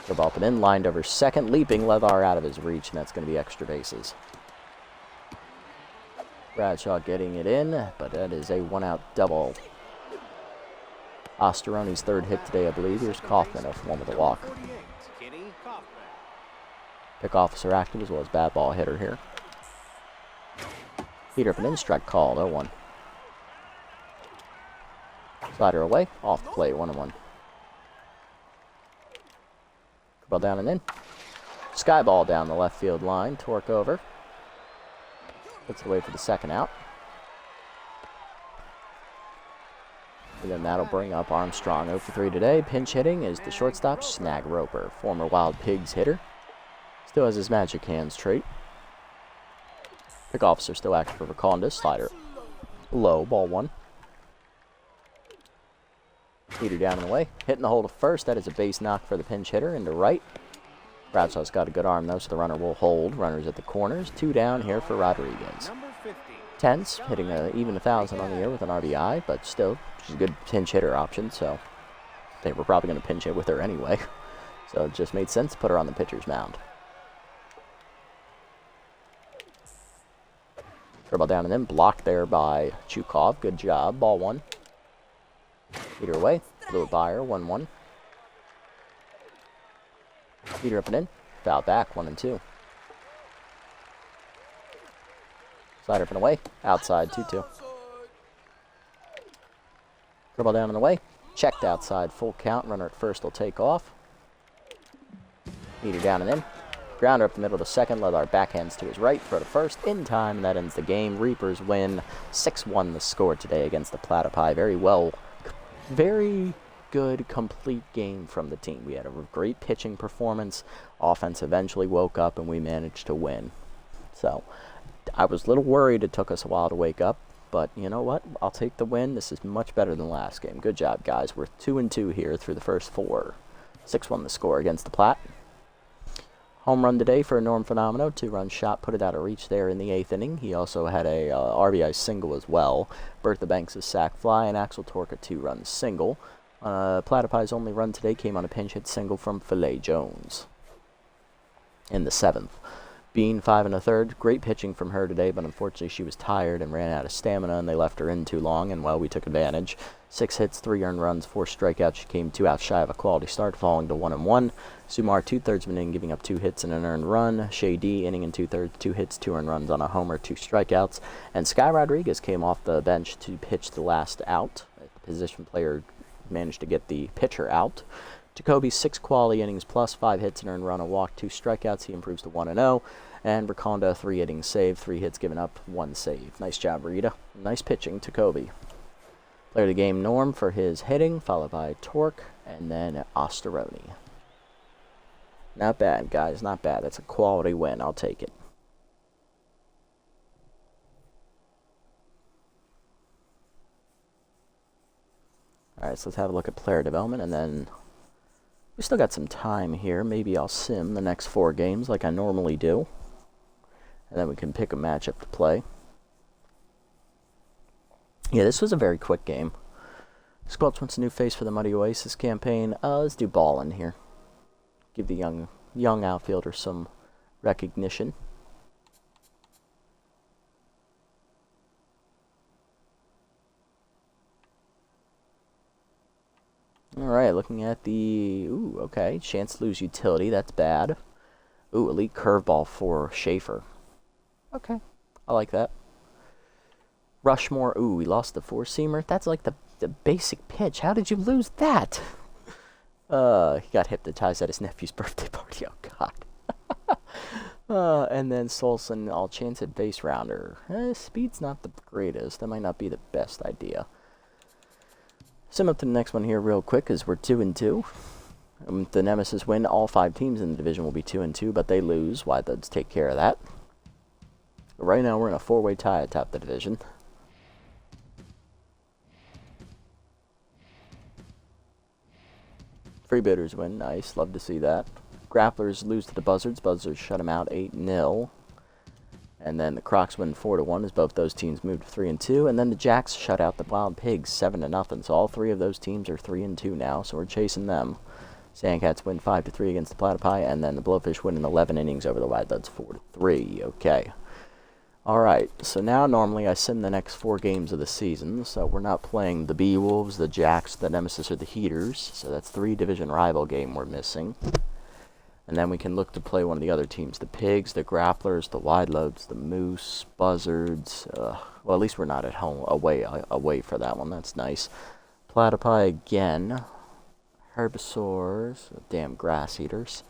Curve up and in, lined over second, leaping Levar out of his reach, and that's going to be extra bases. Bradshaw getting it in, but that is a 1-out double. Osteroni's third hit today, I believe. Here's Kaufman off one with a walk. Pick officer active as well as bad ball hitter here. Heater up and in, strike called, 0-1. Slider away, off the plate, 1-1. Ball down and in. Sky ball down the left field line, torque over. Puts it away for the second out. And then that'll bring up Armstrong 0 for 3 today. Pinch hitting is the shortstop, Snag Roper, former Wild Pigs hitter. Still has his magic hands trait. Pick officer still active for Vaconda. Slider low, ball 1. Heater down and away. Hitting the hole to first. That is a base knock for the pinch hitter into right. Bradshaw's got a good arm though, so the runner will hold. Runners at the corners. 2 down here for Rodriguez. Tense, hitting even 1,000 on the year with an RBI, but still, she's a good pinch hitter option, so they were probably going to pinch hit with her anyway. So it just made sense to put her on the pitcher's mound. Curveball down and then blocked there by Chukov. Good job. Ball 1. Heater away. Blew it by her. 1-1. Heater up and in. Foul back. 1-2. Slider up and away. Outside. 2-2. Curveball down and away. Checked outside. Full count. Runner at first will take off. Heater down and in. Grounder up the middle to second. Leather backhands to his right. Throw to first. In time. And that ends the game. Reapers win 6-1 the score today against the Platypi. Very good, complete game from the team. We had a great pitching performance. Offense eventually woke up, and we managed to win. So, I was a little worried. It took us a while to wake up, but you know what? I'll take the win. This is much better than last game. Good job, guys. We're 2-2 here through the first 4. 6-1 the score against the Plat. Home run today for Norm Fenomeno. 2-run shot, put it out of reach there in the 8th inning. He also had a RBI single as well. Bertha Banks' sac fly, and Axel Torque a 2-run single. Platypi's only run today came on a pinch hit single from Filet Jones in the 7th. Bean 5 1/3. Great pitching from her today, but unfortunately she was tired and ran out of stamina, and they left her in too long, and well, we took advantage. 6 hits, 3 earned runs, 4 strikeouts. She came 2 outs shy of a quality start, falling to 1-1. Sumar 2/3 of an inning, giving up 2 hits and an earned run. Shea D, inning and 2/3, 2 hits, 2 earned runs on a homer, 2 strikeouts. And Sky Rodriguez came off the bench to pitch the last out. The position player managed to get the pitcher out. Jacoby 6 quality innings plus 5 hits and earned run, a walk, 2 strikeouts. He improves to 1-0. And Raconda 3 innings saved, 3 hits given up, 1 save. Nice job, Rita. Nice pitching to Kobe. Player of the game, Norm, for his hitting, followed by Torque, and then Osteroni. Not bad, guys. Not bad. That's a quality win. I'll take it. Alright, so let's have a look at player development, and then we still got some time here. Maybe I'll sim the next 4 games like I normally do. And then we can pick a matchup to play. Yeah, this was a very quick game. Squelch wants a new face for the Muddy Oasis campaign. Let's do Ballin here. Give the young outfielder some recognition. Alright, looking at the... Ooh, okay. Chance to lose utility. That's bad. Ooh, elite curveball for Schaefer. Okay. I like that. Rushmore. Ooh, we lost the 4-seamer. That's like the basic pitch. How did you lose that? He got hypnotized at his nephew's birthday party. Oh, God. And then Solson, all chance at base rounder. Speed's not the greatest. That might not be the best idea. Sim up to the next one here real quick, as we're 2-2. The Nemesis win. All 5 teams in the division will be 2-2, but they lose. White Duds take care of that. Right now, we're in a 4-way tie atop the division. Freebooters win. Nice. Love to see that. Grapplers lose to the Buzzards. Buzzards shut them out 8-0. And then the Crocs win 4-1 as both those teams moved to 3-2. And then the Jacks shut out the Wild Pigs 7-0. So all three of those teams are 3-2 now. So we're chasing them. Sandcats win 5-3 against the Platypi. And then the Blowfish win in 11 innings over the Wildlets 4-3. Okay. Alright, so now normally I sim the next 4 games of the season. So we're not playing the Beewolves, the Jacks, the Nemesis, or the Heaters. So that's 3 division rival game we're missing. And then we can look to play one of the other teams. The Pigs, the Grapplers, the Wideloads, the Moose, Buzzards. Well, at least we're not at home, away for that one. That's nice. Platypi again. Herbivores. Damn grass eaters.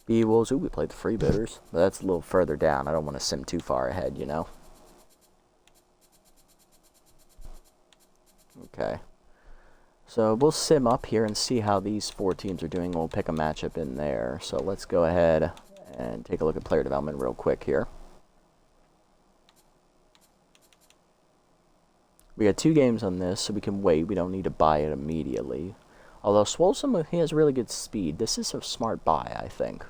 Beewolves. Ooh, we played the Freebooters. But that's a little further down. I don't want to sim too far ahead, you know. Okay. So we'll sim up here and see how these 4 teams are doing. We'll pick a matchup in there. So let's go ahead and take a look at player development real quick here. We got 2 games on this, so we can wait. We don't need to buy it immediately. Although Swolesome, he has really good speed. This is a smart buy, I think.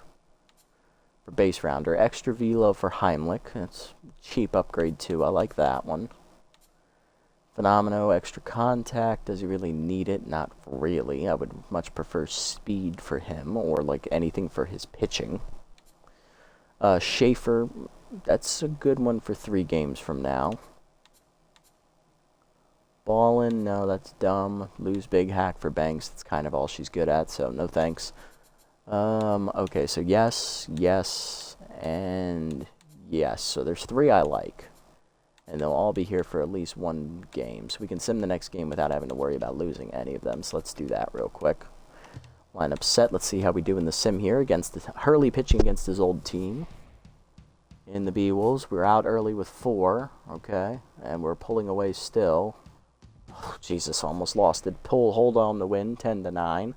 For base rounder. Extra velo for Heimlich. That's cheap upgrade too. I like that one. Phenomeno, extra contact. Does he really need it? Not really. I would much prefer speed for him, or like anything for his pitching. Schaefer, that's a good one for 3 games from now. Ballin, no, that's dumb. Lose big hack for Banks. That's kind of all she's good at, so no thanks. Okay, so yes, yes, and yes. So there's 3 I like. And they'll all be here for at least 1 game. So we can sim the next game without having to worry about losing any of them. So let's do that real quick. Lineup set. Let's see how we do in the sim here against the Hurley pitching against his old team. In the Beewolves, we're out early with 4. Okay. And we're pulling away still. Oh, Jesus, almost lost it. Hold on to win, 10-9.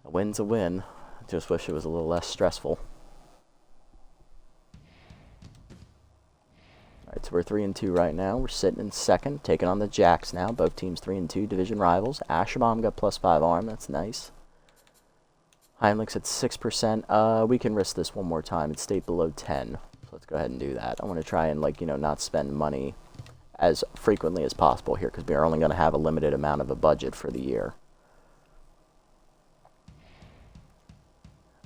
A win's a win. I just wish it was a little less stressful. Alright, so we're 3-2 right now. We're sitting in second, taking on the Jacks now. Both teams 3-2, division rivals. Asherbaum got +5 arm. That's nice. Heimlich's at 6%. We can risk this one more time. It stayed below 10. So let's go ahead and do that. I want to try and, like, you know, not spend money as frequently as possible here, because we are only going to have a limited amount of a budget for the year.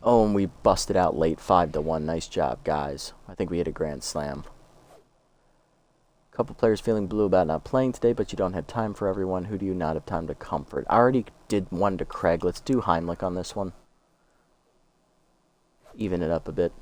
Oh, and we busted out late 5-1. Nice job, guys. I think we hit a grand slam. Couple players feeling blue about not playing today, but you don't have time for everyone. Who do you not have time to comfort? I already did one to Craig. Let's do Heimlich on this one. Even it up a bit.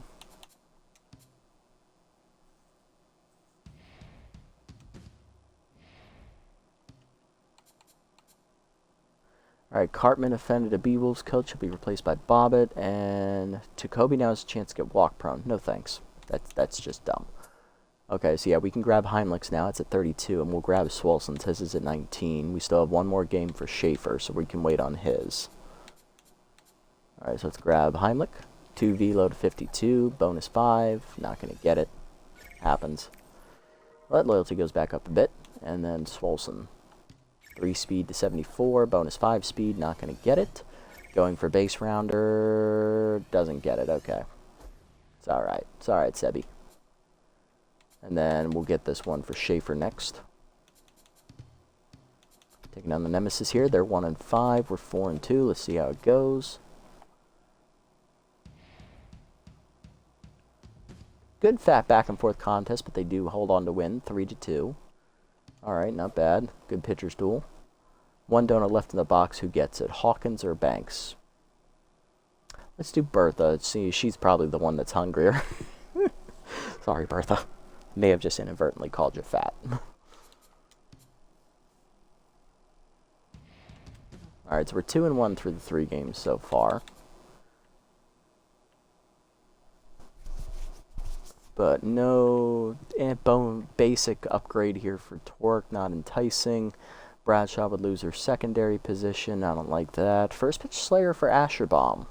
Alright, Cartman offended a Beewolves coach. He'll be replaced by Bobbitt. And Jacoby now has a chance to get walk prone. No thanks. That's just dumb. Okay, so yeah, we can grab Heimlich's now. It's at 32, and we'll grab Swolson's. His is at 19. We still have 1 more game for Schaefer, so we can wait on his. Alright, so let's grab Heimlich. 2 velo to 52, bonus 5. Not going to get it. Happens. But loyalty goes back up a bit. And then Swolson. 3 speed to 74, bonus 5 speed. Not going to get it. Going for base rounder. Doesn't get it. Okay. It's alright. It's alright, Sebi. And then we'll get this one for Schaefer next. Taking down the Nemesis here. They're 1-5. We're 4-2. Let's see how it goes. Good fat back and forth contest, but they do hold on to win. 3-2. Alright, not bad. Good pitcher's duel. 1 donut left in the box. Who gets it? Hawkins or Banks? Let's do Bertha. See, she's probably the one that's hungrier. Sorry, Bertha. May have just inadvertently called you fat. Alright, so we're 2-1 through the 3 games so far. But no basic upgrade here for Torque, not enticing. Bradshaw would lose her secondary position. I don't like that. First pitch Slayer for Asherbaum.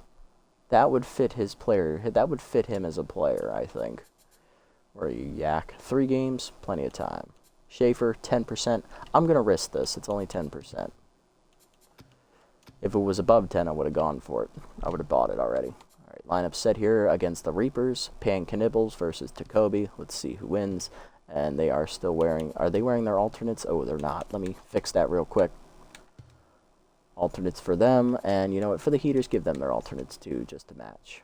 That would fit his player. That would fit him as a player, I think. Where are you, Yak? 3 games, plenty of time. Schaefer, 10%. I'm going to risk this. It's only 10%. If it was above 10, I would have gone for it. I would have bought it already. All Alright, lineup set here against the Reapers. Pan Knibbles versus Tacobi. Let's see who wins. And they are still wearing... Are they wearing their alternates? Oh, they're not. Let me fix that real quick. Alternates for them. And you know what? For the Heaters, give them their alternates too, just to match.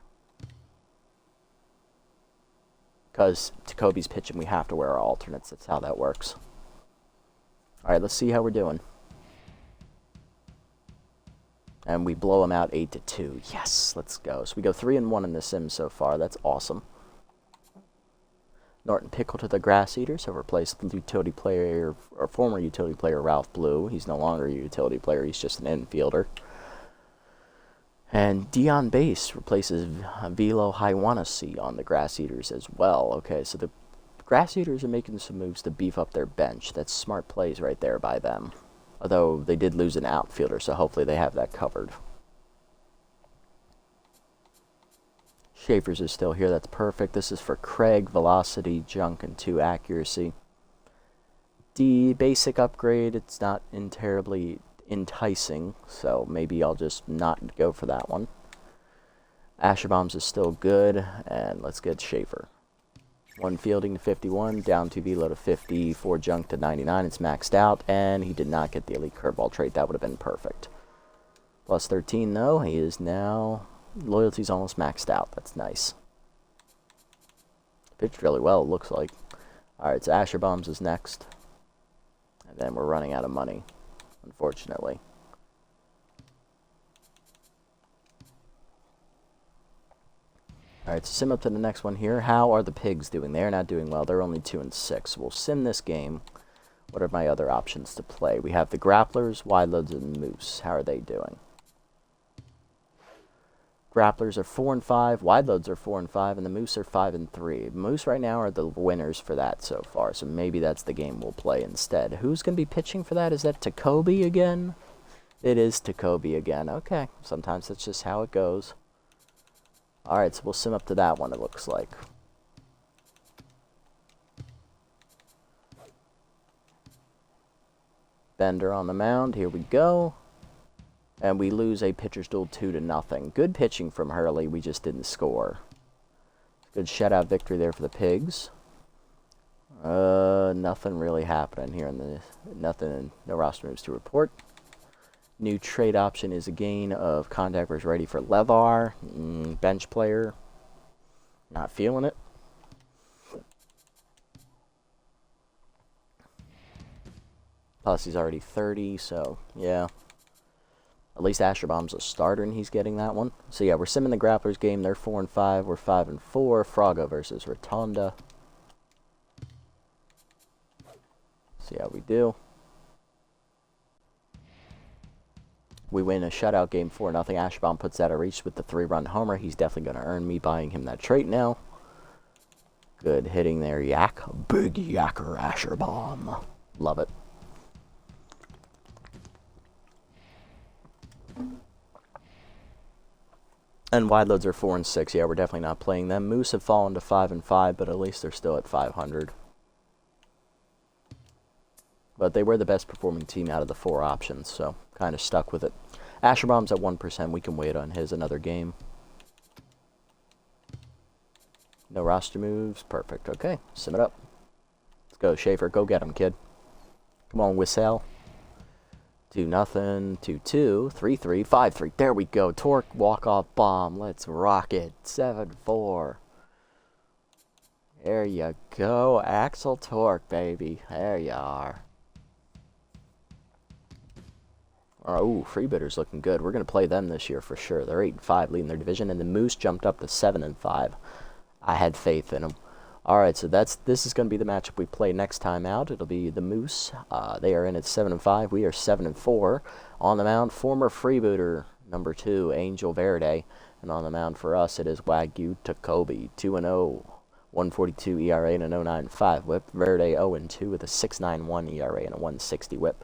Because Tacobi's pitching, we have to wear our alternates. That's how that works. Alright, let's see how we're doing. And we blow them out 8-2. Yes, let's go. So we go 3-1 in the sim so far. That's awesome. Norton Pickle to the Grass Eaters have replaced the utility player, or former utility player Ralph Blue. He's no longer a utility player. He's just an infielder. And Dion Base replaces Velo Haiwanasi on the Grass Eaters as well. Okay, so the Grass Eaters are making some moves to beef up their bench. That's smart plays right there by them. Although they did lose an outfielder, so hopefully they have that covered. Schaefer's is still here. That's perfect. This is for Craig, Velocity, Junk, and 2 Accuracy. The basic upgrade, it's not terribly enticing, so maybe I'll just not go for that one. Asher Bombs is still good, and let's get Schaefer. 1 fielding to 51, down 2 velo to 50, 4 junk to 99. It's maxed out, and he did not get the elite curveball trait. That would have been perfect. Plus 13, though. He is now... Loyalty's almost maxed out. That's nice. Pitched really well, it looks like. Alright, so Asher Bombs is next. And then we're running out of money, unfortunately. Alright, so sim up to the next one here. How are the Pigs doing? They're not doing well. They're only 2-6. We'll sim this game. What are my other options to play? We have the Grapplers, Wide Loads, and Moose. How are they doing? Grapplers are 4-5, Wide Loads are 4-5, and the Moose are 5-3. Moose right now are the winners for that so far, so maybe that's the game we'll play instead. Who's going to be pitching for that? Is that Tacobi again? It is Tacobi again. Okay, sometimes that's just how it goes. Alright, so we'll sim up to that one, it looks like. Bender on the mound, here we go. And we lose a pitcher's duel 2-0. Good pitching from Hurley, we just didn't score. Good shutout victory there for the Pigs. Nothing really happening here in the... Nothing, no roster moves to report. New trade option is a gain of contact versus ready for Levar. Bench player. Not feeling it. Plus he's already 30, so yeah. At least Asher Bomb's a starter and he's getting that one. So yeah, we're simming the Grapplers game. They're 4-5. We're 5-4. Froggo versus Rotonda. See how we do. We win a shutout game 4-0. Asher Bomb puts that at reach with the 3-run homer. He's definitely going to earn me buying him that trait now. Good hitting there, Yak. Big yacker, Asher Bomb. Love it. And Wide Loads are 4-6. Yeah, we're definitely not playing them. Moose have fallen to 5-5, but at least they're still at 500. But they were the best performing team out of the 4 options, so kind of stuck with it. Asher Bomb's at 1%. We can wait on his another game. No roster moves. Perfect. Okay, sim it up. Let's go, Schaefer. Go get him, kid. Come on, Wissell. 2-0, 2-2, 3-3, 5-3. There we go. Torque walk-off bomb. Let's rock it. 7-4. There you go. Axel Torque, baby. There you are. Oh, Freebitter's looking good. We're going to play them this year for sure. They're 8-5, leading their division, and the Moose jumped up to 7-5. I had faith in them. Alright, so this is going to be the matchup we play next time out. It'll be the Moose. They are in at 7-5. We are 7-4. On the mound, former freebooter number 2, Angel Verde. And on the mound for us, it is Wagyu Tacobi. 2-0, 142 ERA and an 0.95 whip. Verde 0-2 with a 6.91 ERA and a 160 whip.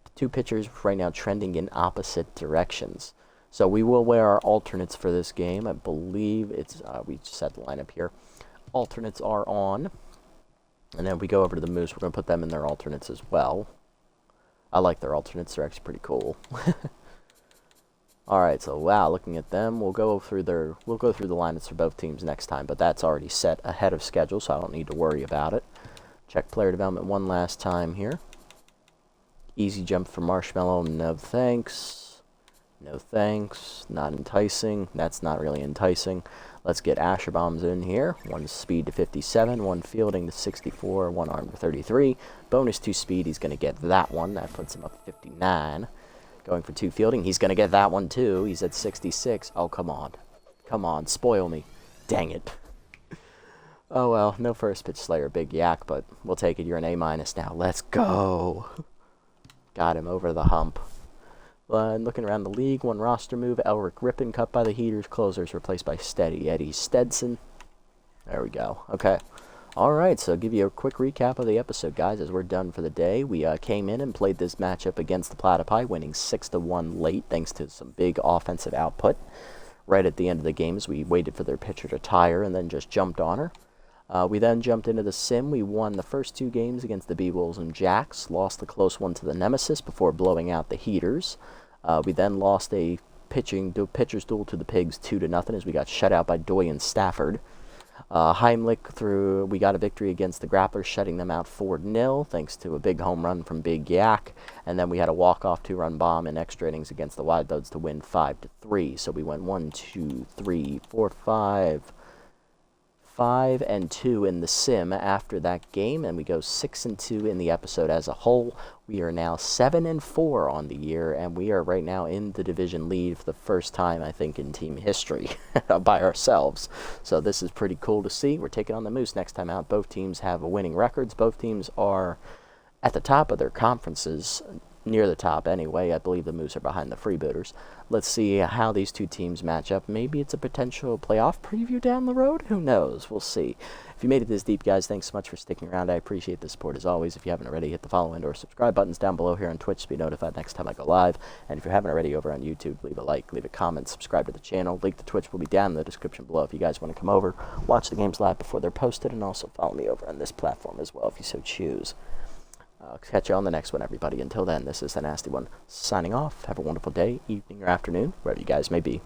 The 2 pitchers right now trending in opposite directions. So we will wear our alternates for this game. I believe it's, we just had the lineup here. Alternates are on. And then we go over to the Moose. We're going to put them in their alternates as well. I like their alternates. They're actually pretty cool. All right, so wow, looking at them, we'll go through the lineups for both teams next time, but that's already set ahead of schedule, so I don't need to worry about it. Check player development one last time here. Easy jump for Marshmallow, no thanks. No thanks, not enticing. That's not really enticing. Let's get Asher Bombs in here. 1 speed to 57, 1 fielding to 64, 1 arm to 33. Bonus 2 speed, he's going to get that one. That puts him up 59. Going for 2 fielding, he's going to get that one too. He's at 66. Oh, come on. Come on, spoil me. Dang it. Oh well, no first pitch Slayer, Big Yak, but we'll take it. You're an A- now. Let's go. Got him over the hump. And looking around the league, 1 roster move. Elric Rippin cut by the Heaters. Closers replaced by Steady Eddie Stetson. There we go. Okay. All right, so I'll give you a quick recap of the episode, guys, as we're done for the day. We came in and played this matchup against the Platypi, winning 6-1 late, thanks to some big offensive output. Right at the end of the games, we waited for their pitcher to tire and then just jumped on her. We then jumped into the sim. We won the first 2 games against the B-Wolves and Jacks, lost the close one to the Nemesis before blowing out the Heaters. We then lost a pitcher's duel to the Pigs 2-0 as we got shut out by Doy and Stafford. Heimlich we got a victory against the Grapplers, shutting them out 4-0 thanks to a big home run from Big Yak. And then we had a walk-off 2-run bomb in extra innings against the Widebuds to win 5-3. So we went 1, 2, 3, 4, 5 and 2 in the sim after that game, and we go 6 and 2 in the episode as a whole. We are now 7 and 4 on the year, and we are right now in the division lead for the first time, I think, in team history by ourselves. So this is pretty cool to see. We're taking on the Moose next time out. Both teams have winning records. Both teams are at the top of their conferences, near the top anyway. I believe the Moose are behind the Freebooters. Let's see how these 2 teams match up. Maybe it's a potential playoff preview down the road. Who knows? We'll see. If you made it this deep, guys, thanks so much for sticking around. I appreciate the support as always. If you haven't already, hit the follow and or subscribe buttons down below here on Twitch to be notified next time I go live. And if you haven't already over on YouTube, leave a like, leave a comment, subscribe to the channel. Link to Twitch will be down in the description below if you guys want to come over, watch the games live before they're posted, and also follow me over on this platform as well if you so choose. I'll catch you on the next one, everybody. Until then, this is the Nasty One signing off. Have a wonderful day, evening, or afternoon, wherever you guys may be.